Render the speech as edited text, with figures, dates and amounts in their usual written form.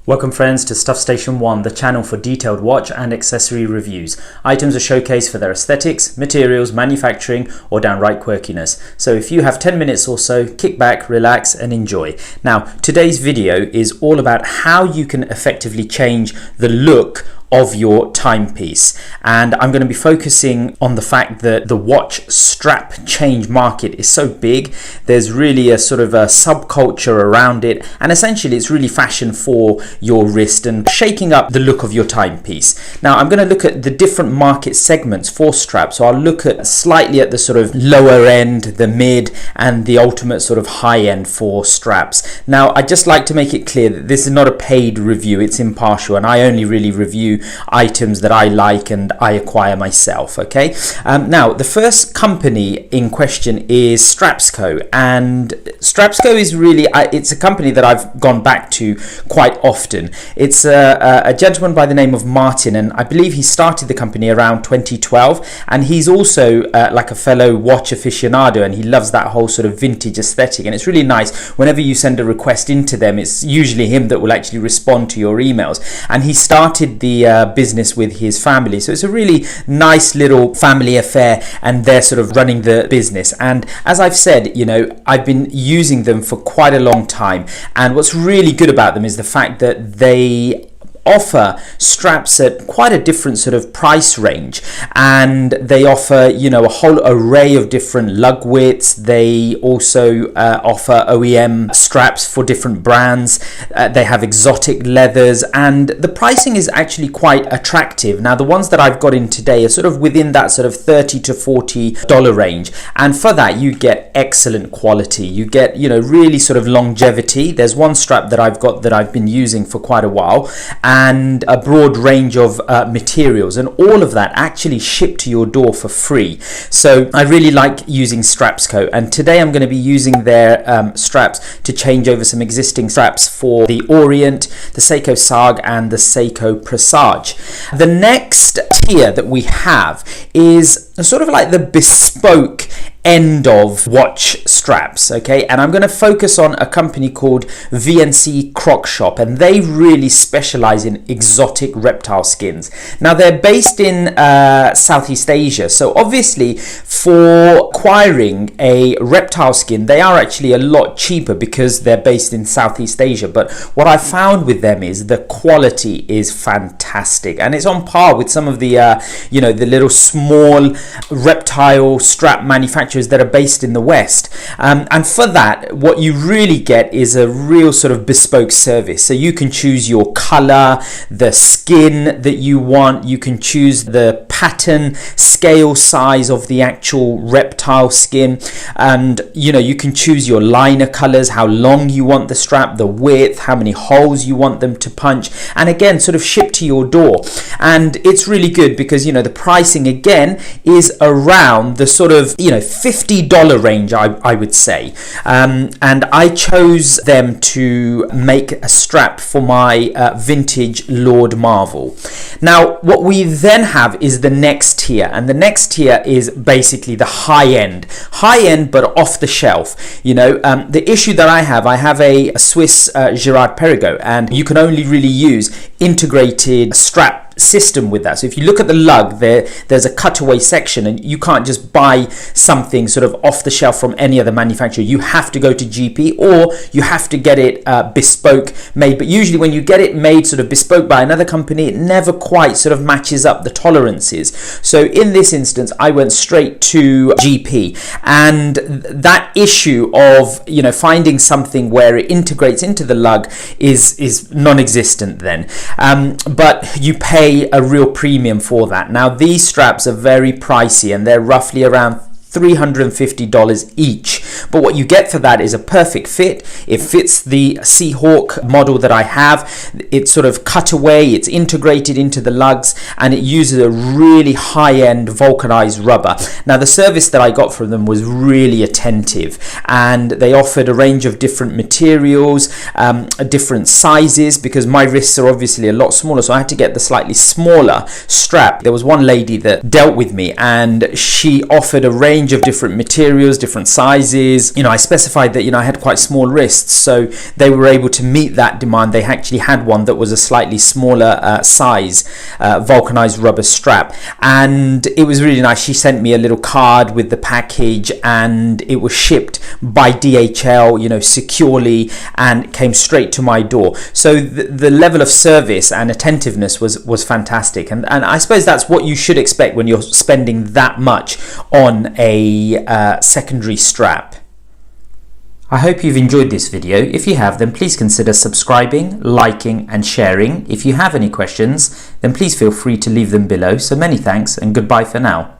Welcome friends to Stuff Station 1, the channel for detailed watch and accessory reviews. Items are showcased for their aesthetics, materials, manufacturing or downright quirkiness. So if you have 10 minutes or so, kick back, relax and enjoy. Now today's video is all about how you can effectively change the look of your timepiece, and I'm going to be focusing on the fact that the watch strap change market is so big. There's really a sort of a subculture around it, and essentially it's really fashion for your wrist and shaking up the look of your timepiece. Now I'm going to look at the different market segments for straps. So I'll look at slightly at the sort of lower end, the mid and the ultimate sort of high end for straps. Now I'd just like to make it clear that this is not a paid review, it's impartial, and I only really review items that I like and I acquire myself. Okay, now the first company in question is Strapsco, and Strapsco is really it's a company that I've gone back to quite often. It's a gentleman by the name of Martin, and I believe he started the company around 2012, and he's also like a fellow watch aficionado, and he loves that whole sort of vintage aesthetic, and it's really nice whenever you send a request into them. It's usually him that will actually respond to your emails, and he started the business with his family, so it's a really nice little family affair, and they're sort of running the business. And as I've said, you know, I've been using them for quite a long time, and what's really good about them is the fact that they offer straps at quite a different sort of price range, and they offer, you know, a whole array of different lug widths. They also offer OEM straps for different brands. They have exotic leathers, and the pricing is actually quite attractive. Now the ones that I've got in today are sort of within that sort of $30 to $40 range, and for that you get excellent quality. You get, you know, really sort of longevity. There's one strap that I've got that I've been using for quite a while, and a broad range of materials, and all of that actually shipped to your door for free. So I really like using Strapsco, and today I'm going to be using their straps to change over some existing straps for the Orient, the Seiko Sag and the Seiko Presage. The next tier that we have is sort of like the bespoke end of watch straps, okay, and I'm going to focus on a company called VNC Croc Shop, and they really specialize in exotic reptile skins. Now they're based in Southeast Asia, so obviously for acquiring a reptile skin they are actually a lot cheaper because they're based in Southeast Asia. But what I found with them is the quality is fantastic, and it's on par with some of the you know, the little small reptile strap manufacturers that are based in the West, and for that what you really get is a real sort of bespoke service. So you can choose your color, the skin that you want, you can choose the pattern, scale, size of the actual reptile skin, and you know, you can choose your liner colors, how long you want the strap, the width, how many holes you want them to punch, and again sort of ship to your door. And it's really good because, you know, the pricing again is around the sort of, you know, $50 range, I would say, and I chose them to make a strap for my vintage Lord Marvel. Now what we then have is the next tier, and the next tier is basically the high end but off the shelf. You know, the issue that I have a Swiss girard-perregaux, and you can only really use integrated strap system with that. So if you look at the lug, there's a cutaway section, and you can't just buy something sort of off the shelf from any other manufacturer. You have to go to GP, or you have to get it bespoke made. But usually when you get it made sort of bespoke by another company, it never quite sort of matches up the tolerances. So in this instance I went straight to GP, and that issue of, you know, finding something where it integrates into the lug is non-existent then, but you pay a real premium for that. Now these straps are very pricey, and they're roughly around $350 each, but what you get for that is a perfect fit. It fits the Seahawk model that I have. It's sort of cut away, it's integrated into the lugs, and it uses a really high-end vulcanized rubber. Now the service that I got from them was really attentive, and they offered a range of different materials, different sizes, because my wrists are obviously a lot smaller, so I had to get the slightly smaller strap. There was one lady that dealt with me, and she offered a range of different materials, different sizes, is, I specified that, I had quite small wrists, so they were able to meet that demand. They actually had one that was a slightly smaller size, vulcanized rubber strap, and it was really nice. She sent me a little card with the package, and it was shipped by DHL, securely, and came straight to my door. So the level of service and attentiveness was fantastic, and I suppose that's what you should expect when you're spending that much on a secondary strap. I hope you've enjoyed this video. If you have, then please consider subscribing, liking and sharing. If you have any questions, then please feel free to leave them below. So many thanks and goodbye for now.